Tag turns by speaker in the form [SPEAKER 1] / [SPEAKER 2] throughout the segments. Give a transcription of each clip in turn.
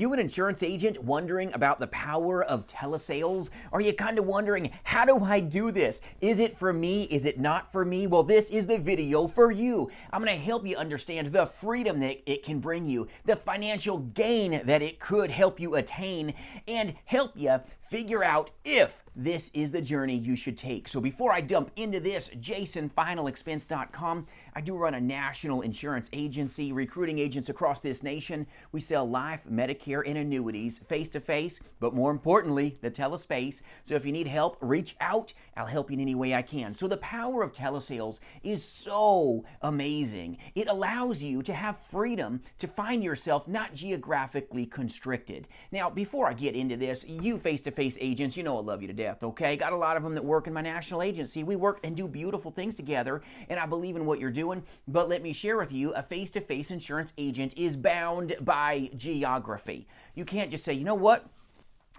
[SPEAKER 1] you an insurance agent wondering about the power of telesales? Are you kind of wondering, how do I do this? Is it for me? Is it not for me? Well, this is the video for you. I'm going to help you understand the freedom that it can bring you, the financial gain that it could help you attain, and help you figure out if this is the journey you should take. So before I dump into this, jasonfinalexpense.com, I do run a national insurance agency, recruiting agents across this nation. We sell life, Medicare, and annuities face-to-face, but more importantly, the telespace. So if you need help, reach out. I'll help you in any way I can. So the power of telesales is so amazing. It allows you to have freedom to find yourself not geographically constricted. Now, before I get into this, you face-to-face agents, you know I love you to death, okay? Got a lot of them that work in my national agency. We work and do beautiful things together, and I believe in what you're doing. But let me share with you, a face-to-face insurance agent is bound by geography. You can't just say, you know what?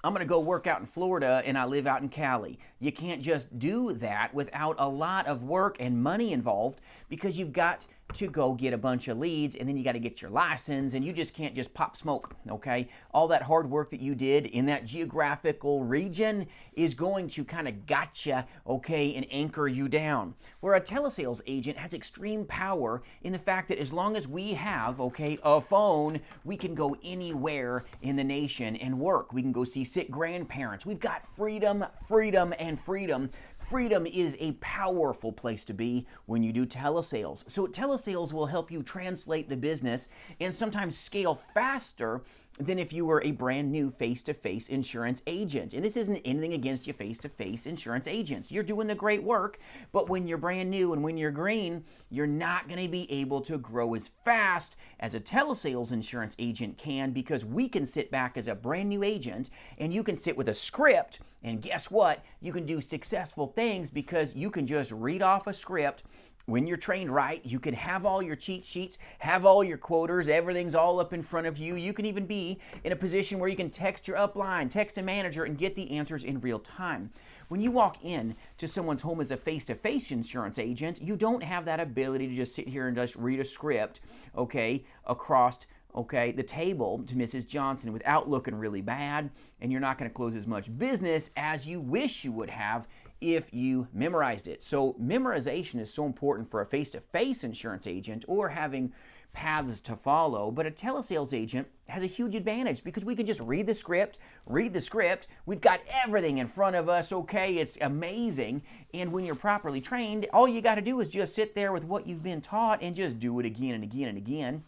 [SPEAKER 1] I'm going to go work out in Florida and I live out in Cali. You can't just do that without a lot of work and money involved, because you've got to go get a bunch of leads, and then you got to get your license, and you just can't just pop smoke, okay? All that hard work that you did in that geographical region is going to kind of gotcha, okay, and anchor you down. Where a telesales agent has extreme power in the fact that as long as we have, okay, a phone, we can go anywhere in the nation and work. We can go see sick grandparents. We've got freedom, freedom, and freedom. Freedom is a powerful place to be when you do telesales. So telesales will help you translate the business and sometimes scale faster than if you were a brand new face-to-face insurance agent. And this isn't anything against you face-to-face insurance agents. You're doing the great work, but when you're brand new and when you're green, you're not going to be able to grow as fast as a telesales insurance agent can, because we can sit back as a brand new agent and you can sit with a script, and guess what? You can do successful things because you can just read off a script. When you're trained right, you can have all your cheat sheets, have all your quoters, everything's all up in front of you. You can even be in a position where you can text your upline, text a manager, and get the answers in real time. When you walk in to someone's home as a face-to-face insurance agent, you don't have that ability to just sit here and just read a script, okay, across the table to Mrs. Johnson without looking really bad, and you're not going to close as much business as you wish you would have if you memorized it. So memorization is so important for a face-to-face insurance agent, or having paths to follow. But a telesales agent has a huge advantage because we can just read the script. We've got everything in front of us, okay? It's amazing. And when you're properly trained, all you got to do is just sit there with what you've been taught and just do it again and again and again.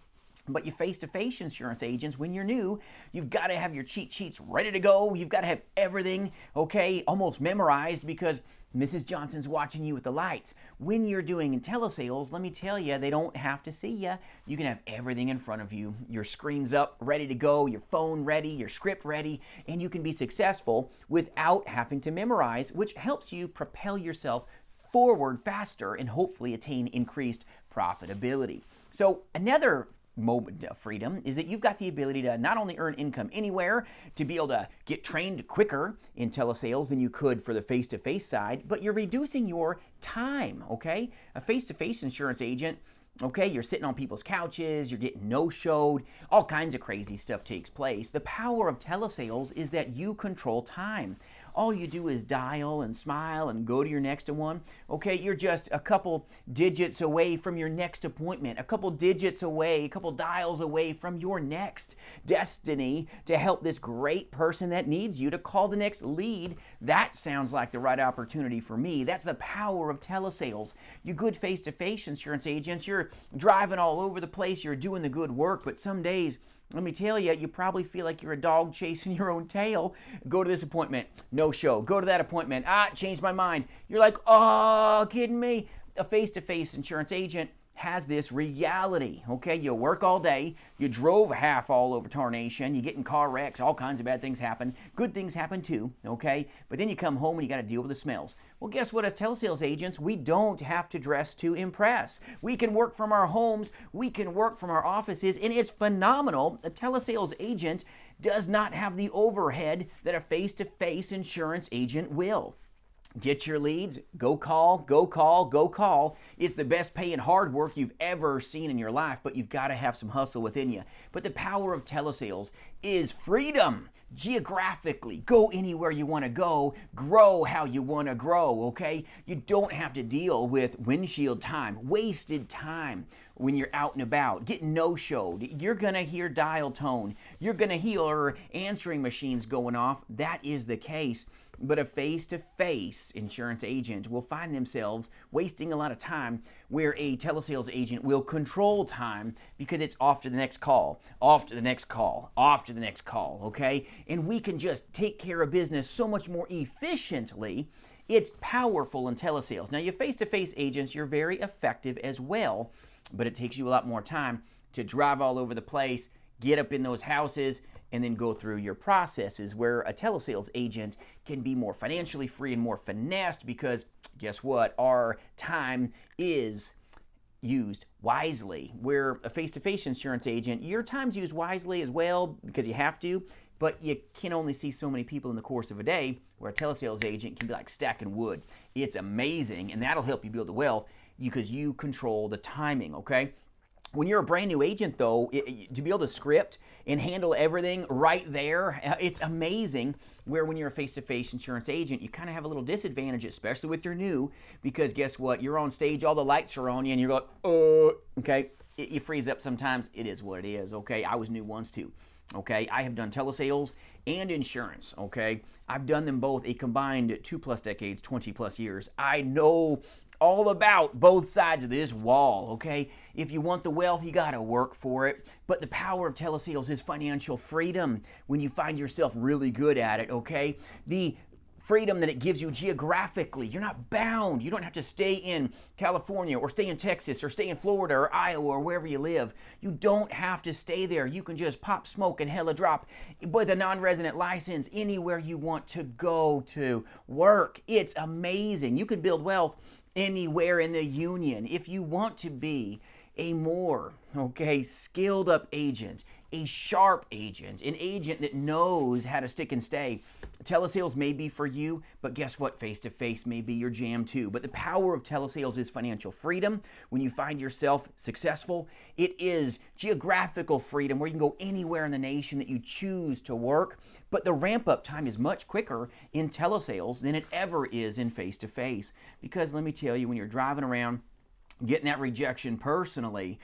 [SPEAKER 1] But you face-to-face insurance agents, when you're new, you've got to have your cheat sheets ready to go. You've got to have everything, okay, almost memorized, because Mrs. Johnson's watching you with the lights. When you're doing telesales, let me tell you, they don't have to see you. You can have everything in front of you. Your screen's up, ready to go, your phone ready, your script ready, and you can be successful without having to memorize, which helps you propel yourself forward faster and hopefully attain increased profitability. So another moment of freedom is that you've got the ability to not only earn income anywhere, to be able to get trained quicker in telesales than you could for the face-to-face side, but you're reducing your time, okay? A face-to-face insurance agent, okay, you're sitting on people's couches, you're getting no-showed, all kinds of crazy stuff takes place. The power of telesales is that you control time. All you do is dial and smile and go to your next one. Okay, you're just a couple digits away from your next appointment, a couple digits away, a couple dials away from your next destiny to help this great person that needs you, to call the next lead. That sounds like the right opportunity for me. That's the power of telesales. You good face-to-face insurance agents, you're driving all over the place, you're doing the good work, but some days, let me tell you, you probably feel like you're a dog chasing your own tail. Go to this appointment, no show. Go to that appointment, changed my mind. You're like, oh, kidding me? A face-to-face insurance agent has this reality, okay? You work all day, you drove half all over tarnation, you get in car wrecks, all kinds of bad things happen. Good things happen too, okay? But then you come home and you got to deal with the smells. Well, guess what? As telesales agents, we don't have to dress to impress. We can work from our homes, we can work from our offices, and it's phenomenal. A telesales agent does not have the overhead that a face-to-face insurance agent will. Get your leads, go call, go call, go call. It's the best paying hard work you've ever seen in your life, but you've got to have some hustle within you. But the power of telesales is freedom. Geographically, go anywhere you want to go, grow how you want to grow, okay? You don't have to deal with windshield time, wasted time when you're out and about, getting no-showed. You're going to hear dial tone. You're going to hear answering machines going off. That is the case. But a face-to-face insurance agent will find themselves wasting a lot of time where a telesales agent will control time because it's off to the next call, off to the next call, off to the next call, okay? And we can just take care of business so much more efficiently. It's powerful in telesales. Now, you face-to-face agents, you're very effective as well, but it takes you a lot more time to drive all over the place, get up in those houses, and then go through your processes, where a telesales agent can be more financially free and more finessed because guess what? Our time is used wisely. Where a face-to-face insurance agent, your time's used wisely as well because you have to, but you can only see so many people in the course of a day, where a telesales agent can be like stacking wood. It's amazing, and that'll help you build the wealth because you control the timing, okay? When you're a brand new agent, though, to be able to script and handle everything right there, it's amazing. Where when you're a face-to-face insurance agent, you kind of have a little disadvantage, especially with your new, because guess what? You're on stage, all the lights are on you, and you're going, okay? You freeze up sometimes. It is what it is, okay? I was new once too, okay? I have done telesales and insurance, okay? I've done them both a combined 2+ decades, 20+ years. I know all about both sides of this wall, okay? If you want the wealth, you gotta work for it. But the power of telesales is financial freedom when you find yourself really good at it, okay? The freedom that it gives you geographically. You're not bound. You don't have to stay in California or stay in Texas or stay in Florida or Iowa or wherever you live. You don't have to stay there. You can just pop smoke and hella drop with a non-resident license anywhere you want to go to work. It's amazing. You can build wealth anywhere in the union. If you want to be a more, skilled up agent, a sharp agent, an agent that knows how to stick and stay, telesales may be for you, but guess what? Face-to-face may be your jam too. But the power of telesales is financial freedom. When you find yourself successful, it is geographical freedom where you can go anywhere in the nation that you choose to work. But the ramp-up time is much quicker in telesales than it ever is in face-to-face. Because let me tell you, when you're driving around, getting that rejection personally,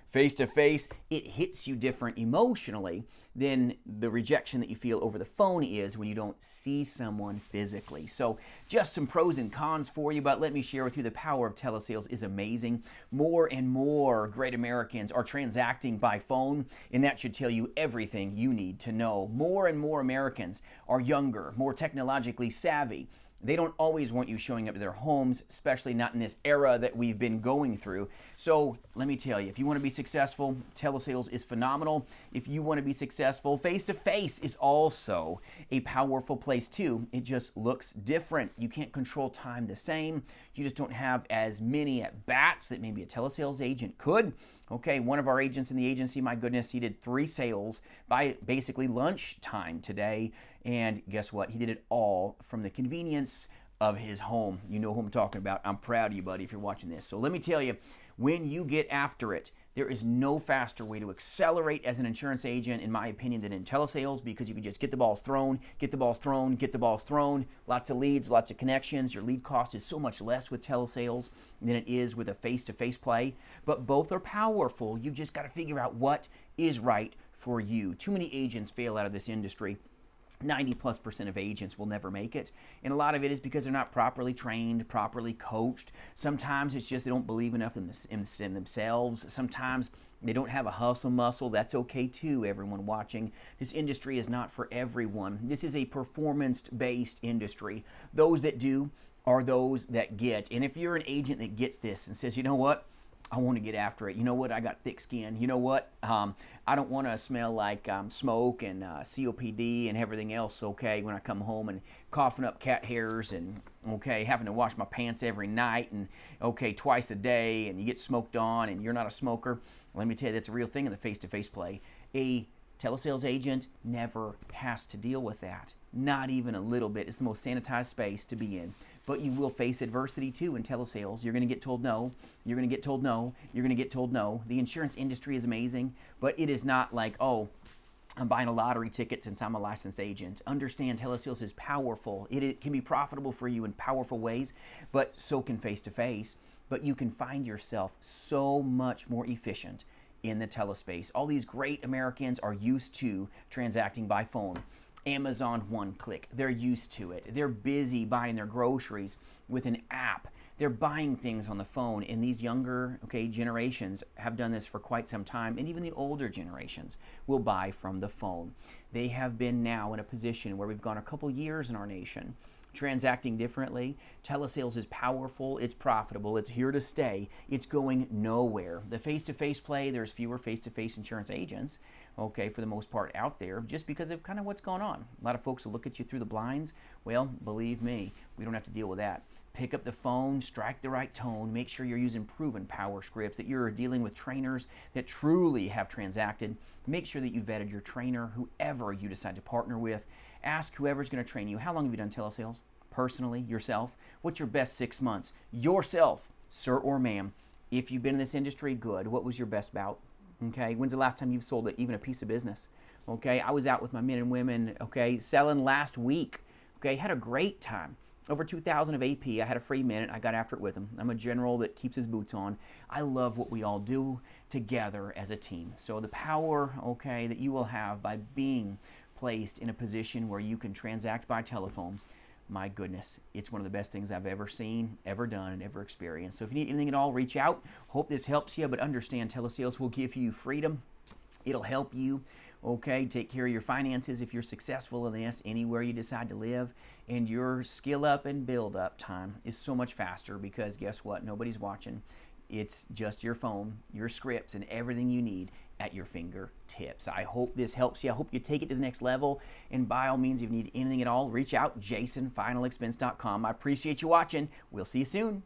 [SPEAKER 1] face-to-face, it hits you different emotionally than the rejection that you feel over the phone is when you don't see someone physically. So just some pros and cons for you, but let me share with you the power of telesales is amazing. More and more great Americans are transacting by phone, and that should tell you everything you need to know. More and more Americans are younger, more technologically savvy. They don't always want you showing up at their homes, especially not in this era that we've been going through. So let me tell you, if you want to be successful, telesales is phenomenal. If you want to be successful, face-to-face is also a powerful place too. It just looks different. You can't control time the same. You just don't have as many at-bats that maybe a telesales agent could. One of our agents in the agency, my goodness, he did 3 sales by basically lunchtime today. And guess what? He did it all from the convenience of his home. You know who I'm talking about. I'm proud of you, buddy, if you're watching this. So let me tell you, when you get after it, there is no faster way to accelerate as an insurance agent, in my opinion, than in telesales, because you can just get the balls thrown, get the balls thrown, get the balls thrown. Lots of leads, lots of connections. Your lead cost is so much less with telesales than it is with a face-to-face play. But both are powerful. You just got to figure out what is right for you. Too many agents fail out of this industry. 90+% of agents will never make it. And a lot of it is because they're not properly trained, properly coached. Sometimes it's just they don't believe enough in themselves. Sometimes they don't have a hustle muscle. That's okay too, everyone watching. This industry is not for everyone. This is a performance-based industry. Those that do are those that get. And if you're an agent that gets this and says, you know what? I want to get after it. You know what? I got thick skin. You know what? I don't want to smell like smoke and COPD and everything else, when I come home and coughing up cat hairs and, having to wash my pants every night and, twice a day, and you get smoked on and you're not a smoker. Let me tell you, that's a real thing in the face-to-face play. A Telesales agent never has to deal with that. Not even a little bit. It's the most sanitized space to be in. But you will face adversity too in telesales. You're going to get told no. You're going to get told no. You're going to get told no. The insurance industry is amazing, but it is not like, oh, I'm buying a lottery ticket since I'm a licensed agent. Understand, telesales is powerful. It can be profitable for you in powerful ways, but so can face-to-face. But you can find yourself so much more efficient in the telespace. All these great Americans are used to transacting by phone. Amazon one click, they're used to it. They're busy buying their groceries with an app. They're buying things on the phone, and these younger generations have done this for quite some time, and even the older generations will buy from the phone. They have been now in a position where we've gone a couple years in our nation transacting differently. Telesales is powerful, it's profitable, it's here to stay, it's going nowhere. The face-to-face play, there's fewer face-to-face insurance agents, for the most part out there, just because of kind of what's going on. A lot of folks will look at you through the blinds. Well, believe me, we don't have to deal with that. Pick up the phone, strike the right tone, make sure you're using proven power scripts, that you're dealing with trainers that truly have transacted. Make sure that you vetted your trainer, whoever you decide to partner with. Ask whoever's going to train you, how long have you done telesales? Personally, yourself? What's your best 6 months? Yourself, sir or ma'am. If you've been in this industry, good. What was your best bout? When's the last time you've sold even a piece of business? I was out with my men and women, selling last week. Had a great time. Over 2,000 of AP. I had a free minute. I got after it with them. I'm a general that keeps his boots on. I love what we all do together as a team. So the power, that you will have by being placed in a position where you can transact by telephone, my goodness, it's one of the best things I've ever seen, ever done, and ever experienced. So if you need anything at all, reach out. Hope this helps you, but understand telesales will give you freedom. It'll help you, take care of your finances if you're successful in this, anywhere you decide to live. And your skill up and build up time is so much faster because guess what? Nobody's watching. It's just your phone, your scripts, and everything you need at your fingertips. I hope this helps you. I hope you take it to the next level. And by all means, if you need anything at all, reach out, jasonfinalexpense.com. I appreciate you watching. We'll see you soon.